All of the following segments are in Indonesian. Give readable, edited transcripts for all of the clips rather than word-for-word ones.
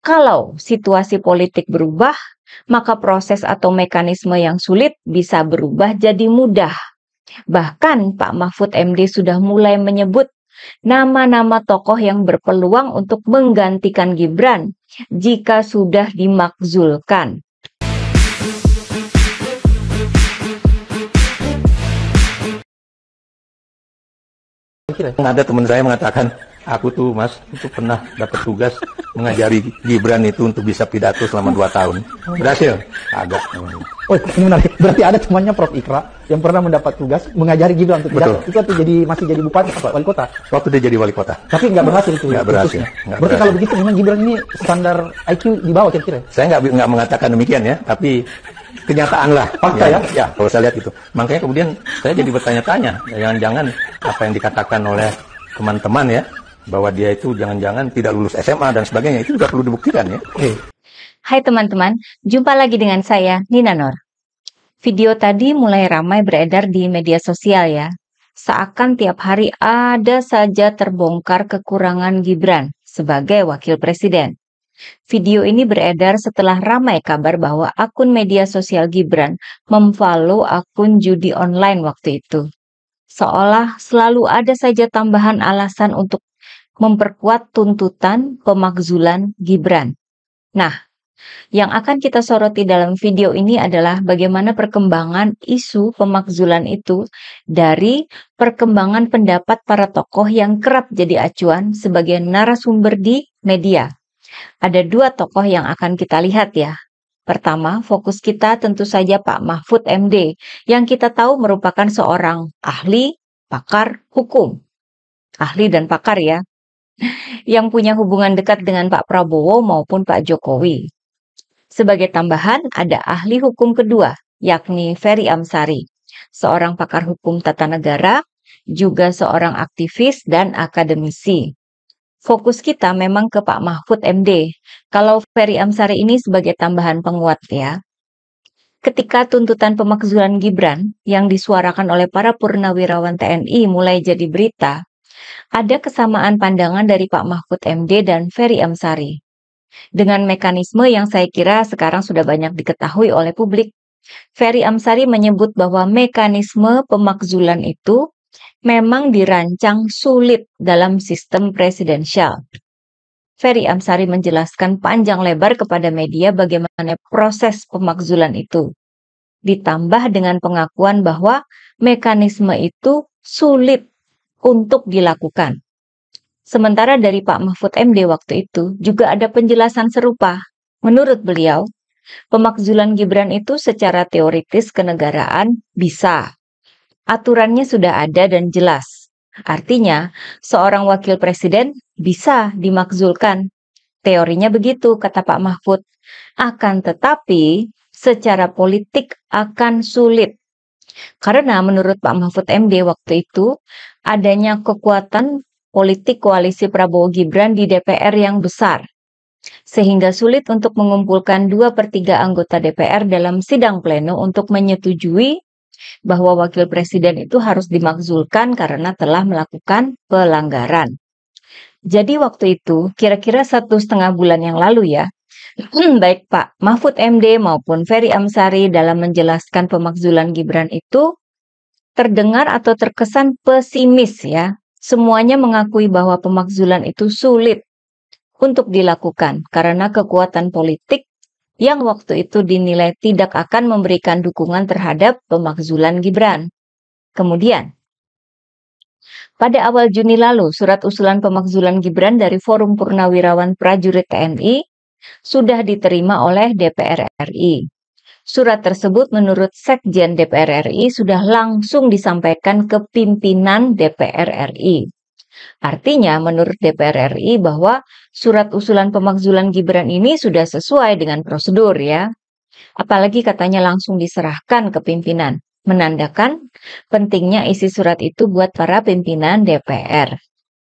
Kalau situasi politik berubah, maka proses atau mekanisme yang sulit bisa berubah jadi mudah. Bahkan Pak Mahfud MD sudah mulai menyebut nama-nama tokoh yang berpeluang untuk menggantikan Gibran jika sudah dimakzulkan. Ada teman saya mengatakan, aku tuh Mas, itu pernah dapat tugas mengajari Gibran itu untuk bisa pidato selama 2 tahun. Berhasil? Agak. Oh, ini menarik. Berarti ada temannya Prof. Ikra yang pernah mendapat tugas mengajari Gibran untuk pidato. Itu waktu masih jadi bupati apa wali kota? Waktu dia jadi wali kota. Tapi nggak berhasil itu. Nggak berhasil. Berarti kalau begitu memang Gibran ini standar IQ di bawah kira-kira. Saya nggak mengatakan demikian ya, tapi kenyataan lah. Fakta ya? Ya, kalau saya lihat itu. Makanya kemudian saya jadi bertanya-tanya, jangan-jangan apa yang dikatakan oleh teman-teman ya, bahwa dia itu jangan-jangan tidak lulus SMA dan sebagainya, itu juga perlu dibuktikan ya. Hai teman-teman, jumpa lagi dengan saya, Nina Nur. Video tadi mulai ramai beredar di media sosial ya. Seakan tiap hari ada saja terbongkar kekurangan Gibran sebagai wakil presiden. Video ini beredar setelah ramai kabar bahwa akun media sosial Gibran memfollow akun judi online waktu itu. Seolah selalu ada saja tambahan alasan untuk memperkuat tuntutan pemakzulan Gibran. Nah, yang akan kita soroti dalam video ini adalah bagaimana perkembangan isu pemakzulan itu dari perkembangan pendapat para tokoh yang kerap jadi acuan sebagai narasumber di media. Ada 2 tokoh yang akan kita lihat ya. Pertama, fokus kita tentu saja Pak Mahfud MD, yang kita tahu merupakan seorang ahli, pakar hukum. Ahli dan pakar ya, yang punya hubungan dekat dengan Pak Prabowo maupun Pak Jokowi. Sebagai tambahan, ada ahli hukum kedua, yakni Ferry Amsari, seorang pakar hukum tata negara, juga seorang aktivis dan akademisi. Fokus kita memang ke Pak Mahfud MD. Kalau Ferry Amsari ini sebagai tambahan penguat ya. Ketika tuntutan pemakzulan Gibran yang disuarakan oleh para purnawirawan TNI mulai jadi berita, ada kesamaan pandangan dari Pak Mahfud MD dan Ferry Amsari. Dengan mekanisme yang saya kira sekarang sudah banyak diketahui oleh publik, Ferry Amsari menyebut bahwa mekanisme pemakzulan itu memang dirancang sulit dalam sistem presidensial. Ferry Amsari menjelaskan panjang lebar kepada media bagaimana proses pemakzulan itu. Ditambah dengan pengakuan bahwa mekanisme itu sulit untuk dilakukan. Sementara dari Pak Mahfud MD waktu itu juga ada penjelasan serupa. Menurut beliau, pemakzulan Gibran itu secara teoritis kenegaraan bisa. Aturannya sudah ada dan jelas. Artinya, seorang wakil presiden bisa dimakzulkan. Teorinya begitu, kata Pak Mahfud. Akan tetapi, secara politik akan sulit. Karena menurut Pak Mahfud MD waktu itu, adanya kekuatan politik koalisi Prabowo Gibran di DPR yang besar. Sehingga sulit untuk mengumpulkan 2/3 anggota DPR dalam sidang pleno untuk menyetujui bahwa wakil presiden itu harus dimakzulkan karena telah melakukan pelanggaran. Jadi waktu itu, kira-kira 1,5 bulan yang lalu ya, baik Pak Mahfud MD maupun Ferry Amsari dalam menjelaskan pemakzulan Gibran itu terdengar atau terkesan pesimis ya. Semuanya mengakui bahwa pemakzulan itu sulit untuk dilakukan karena kekuatan politik yang waktu itu dinilai tidak akan memberikan dukungan terhadap pemakzulan Gibran. Kemudian, pada awal Juni lalu, surat usulan pemakzulan Gibran dari Forum Purnawirawan Prajurit TNI sudah diterima oleh DPR RI. Surat tersebut menurut Sekjen DPR RI sudah langsung disampaikan ke pimpinan DPR RI. Artinya menurut DPR RI bahwa surat usulan pemakzulan Gibran ini sudah sesuai dengan prosedur ya. Apalagi katanya langsung diserahkan ke pimpinan, menandakan pentingnya isi surat itu buat para pimpinan DPR.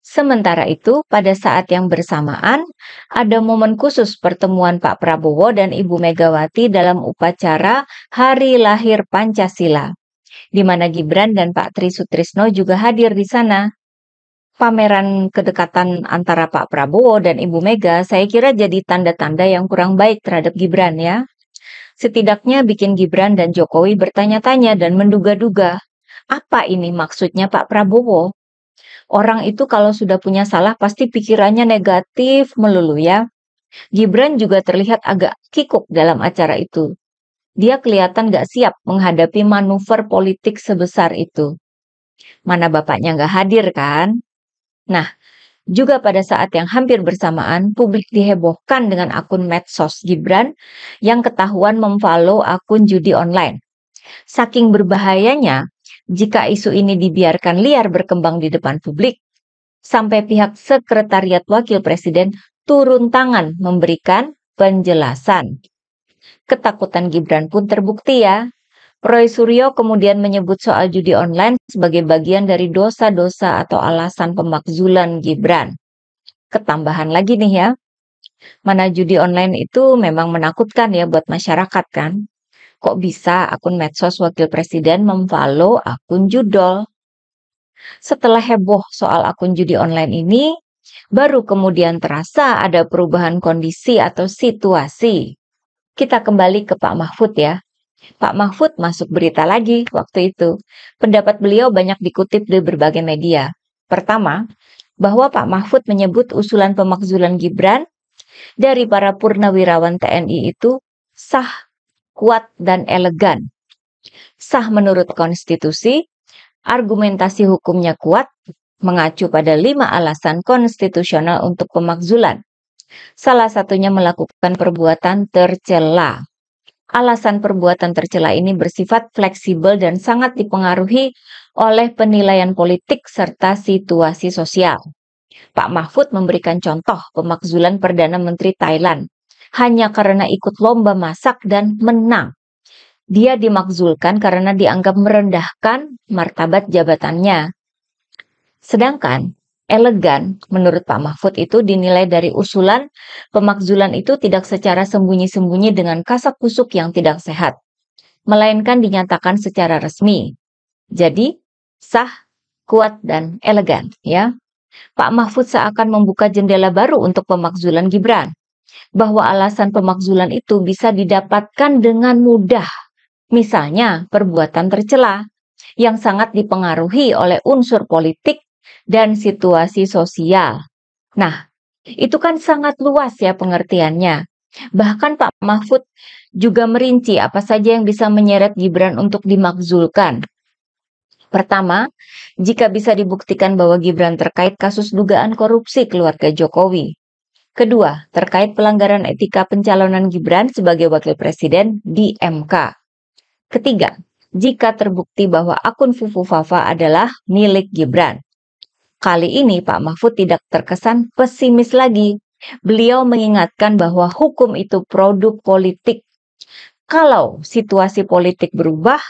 Sementara itu, pada saat yang bersamaan, ada momen khusus pertemuan Pak Prabowo dan Ibu Megawati dalam upacara Hari Lahir Pancasila, di mana Gibran dan Pak Tri Sutrisno juga hadir di sana. Pameran kedekatan antara Pak Prabowo dan Ibu Mega saya kira jadi tanda-tanda yang kurang baik terhadap Gibran ya. Setidaknya bikin Gibran dan Jokowi bertanya-tanya dan menduga-duga, apa ini maksudnya Pak Prabowo? Orang itu kalau sudah punya salah pasti pikirannya negatif melulu ya. Gibran juga terlihat agak kikuk dalam acara itu. Dia kelihatan gak siap menghadapi manuver politik sebesar itu. Mana bapaknya gak hadir kan? Nah, juga pada saat yang hampir bersamaan, publik dihebohkan dengan akun medsos Gibran yang ketahuan memfollow akun judi online. Saking berbahayanya, jika isu ini dibiarkan liar berkembang di depan publik, sampai pihak Sekretariat Wakil Presiden turun tangan memberikan penjelasan. Ketakutan Gibran pun terbukti ya. Roy Suryo kemudian menyebut soal judi online sebagai bagian dari dosa-dosa atau alasan pemakzulan Gibran. Ketambahan lagi nih ya, mana judi online itu memang menakutkan ya buat masyarakat kan. Kok bisa akun medsos Wakil Presiden memfollow akun judol? Setelah heboh soal akun judi online ini, baru kemudian terasa ada perubahan kondisi atau situasi. Kita kembali ke Pak Mahfud ya. Pak Mahfud masuk berita lagi waktu itu. Pendapat beliau banyak dikutip di berbagai media. Pertama, bahwa Pak Mahfud menyebut usulan pemakzulan Gibran dari para purnawirawan TNI itu sah, kuat, dan elegan. Sah menurut konstitusi, argumentasi hukumnya kuat, mengacu pada 5 alasan konstitusional untuk pemakzulan. Salah satunya melakukan perbuatan tercela. Alasan perbuatan tercela ini bersifat fleksibel dan sangat dipengaruhi oleh penilaian politik serta situasi sosial. Pak Mahfud memberikan contoh pemakzulan Perdana Menteri Thailand hanya karena ikut lomba masak dan menang. Dia dimakzulkan karena dianggap merendahkan martabat jabatannya. Sedangkan elegan menurut Pak Mahfud itu dinilai dari usulan pemakzulan itu tidak secara sembunyi-sembunyi dengan kasak-kusuk yang tidak sehat, melainkan dinyatakan secara resmi. Jadi sah, kuat, dan elegan ya. Pak Mahfud seakan membuka jendela baru untuk pemakzulan Gibran, bahwa alasan pemakzulan itu bisa didapatkan dengan mudah. Misalnya perbuatan tercela yang sangat dipengaruhi oleh unsur politik dan situasi sosial. Nah, itu kan sangat luas ya pengertiannya. Bahkan Pak Mahfud juga merinci apa saja yang bisa menyeret Gibran untuk dimakzulkan. Pertama, jika bisa dibuktikan bahwa Gibran terkait kasus dugaan korupsi keluarga Jokowi. Kedua, terkait pelanggaran etika pencalonan Gibran sebagai wakil presiden di MK. Ketiga, jika terbukti bahwa akun Fufu Fafa adalah milik Gibran. Kali ini Pak Mahfud tidak terkesan pesimis lagi. Beliau mengingatkan bahwa hukum itu produk politik. Kalau situasi politik berubah,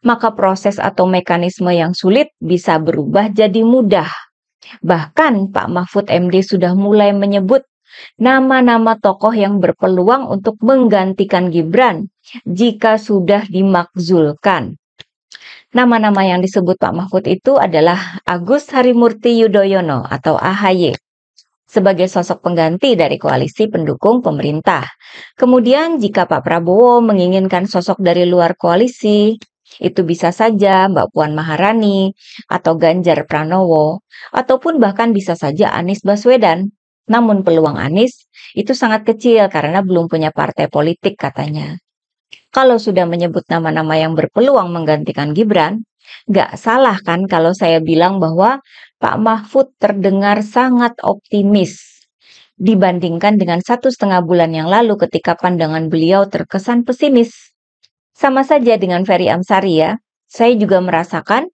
maka proses atau mekanisme yang sulit bisa berubah jadi mudah. Bahkan Pak Mahfud MD sudah mulai menyebut nama-nama tokoh yang berpeluang untuk menggantikan Gibran jika sudah dimakzulkan. Nama-nama yang disebut Pak Mahfud itu adalah Agus Harimurti Yudhoyono atau AHY sebagai sosok pengganti dari koalisi pendukung pemerintah. Kemudian jika Pak Prabowo menginginkan sosok dari luar koalisi, itu bisa saja Mbak Puan Maharani atau Ganjar Pranowo, ataupun bahkan bisa saja Anies Baswedan. Namun peluang Anies itu sangat kecil karena belum punya partai politik katanya. Kalau sudah menyebut nama-nama yang berpeluang menggantikan Gibran, nggak salah kan kalau saya bilang bahwa Pak Mahfud terdengar sangat optimis dibandingkan dengan 1,5 bulan yang lalu ketika pandangan beliau terkesan pesimis. Sama saja dengan Ferry Amsari ya, saya juga merasakan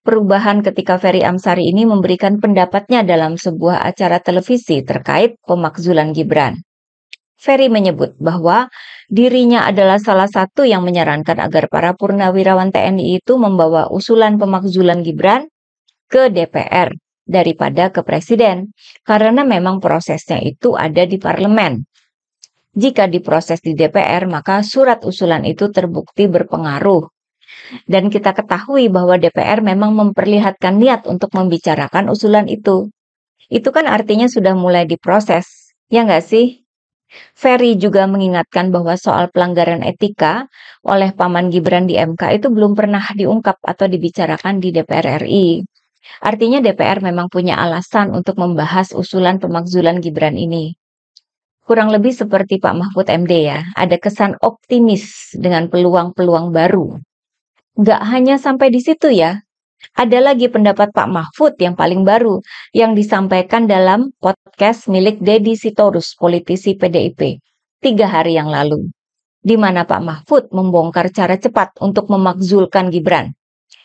perubahan ketika Ferry Amsari ini memberikan pendapatnya dalam sebuah acara televisi terkait pemakzulan Gibran. Ferry menyebut bahwa dirinya adalah salah satu yang menyarankan agar para purnawirawan TNI itu membawa usulan pemakzulan Gibran ke DPR daripada ke Presiden, karena memang prosesnya itu ada di parlemen. Jika diproses di DPR, maka surat usulan itu terbukti berpengaruh. Dan kita ketahui bahwa DPR memang memperlihatkan niat untuk membicarakan usulan itu. Itu kan artinya sudah mulai diproses, ya nggak sih? Ferry juga mengingatkan bahwa soal pelanggaran etika oleh Paman Gibran di MK itu belum pernah diungkap atau dibicarakan di DPR RI. Artinya DPR memang punya alasan untuk membahas usulan pemakzulan Gibran ini. Kurang lebih seperti Pak Mahfud MD ya, ada kesan optimis dengan peluang-peluang baru. Nggak hanya sampai di situ ya, ada lagi pendapat Pak Mahfud yang paling baru yang disampaikan dalam podcast milik Deddy Sitorus, politisi PDIP, 3 hari yang lalu. Di mana Pak Mahfud membongkar cara cepat untuk memakzulkan Gibran.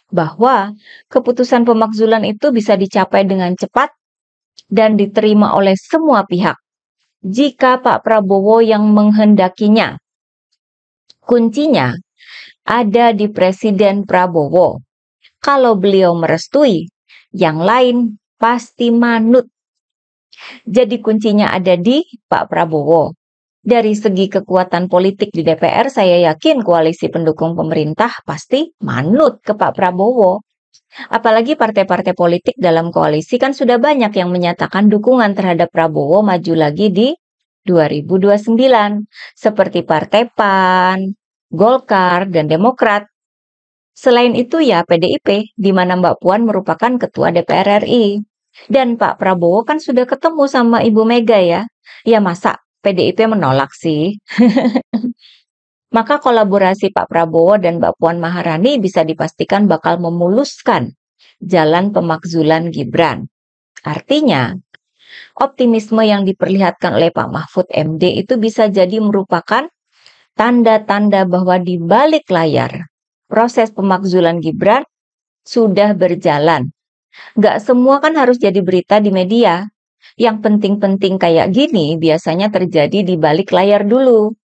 Bahwa keputusan pemakzulan itu bisa dicapai dengan cepat dan diterima oleh semua pihak. Jika Pak Prabowo yang menghendakinya. Kuncinya ada di Presiden Prabowo. Kalau beliau merestui, yang lain pasti manut. Jadi kuncinya ada di Pak Prabowo. Dari segi kekuatan politik di DPR, saya yakin koalisi pendukung pemerintah pasti manut ke Pak Prabowo. Apalagi partai-partai politik dalam koalisi kan sudah banyak yang menyatakan dukungan terhadap Prabowo maju lagi di 2029. Seperti Partai PAN, Golkar, dan Demokrat. Selain itu ya PDIP, di mana Mbak Puan merupakan Ketua DPR RI. Dan Pak Prabowo kan sudah ketemu sama Ibu Mega ya. Ya masa PDIP menolak sih? Maka kolaborasi Pak Prabowo dan Mbak Puan Maharani bisa dipastikan bakal memuluskan jalan pemakzulan Gibran. Artinya, optimisme yang diperlihatkan oleh Pak Mahfud MD itu bisa jadi merupakan tanda-tanda bahwa di balik layar, proses pemakzulan Gibran sudah berjalan. Nggak semua kan harus jadi berita di media. Yang penting-penting kayak gini biasanya terjadi di balik layar dulu.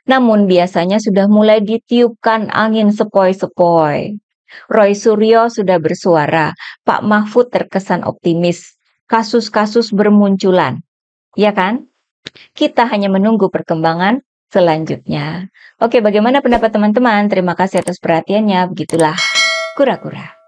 Namun biasanya sudah mulai ditiupkan angin sepoi-sepoi. Roy Suryo sudah bersuara, Pak Mahfud terkesan optimis. Kasus-kasus bermunculan. Ya kan? Kita hanya menunggu perkembangan selanjutnya. Oke, bagaimana pendapat teman-teman? Terima kasih atas perhatiannya. Begitulah kura-kura.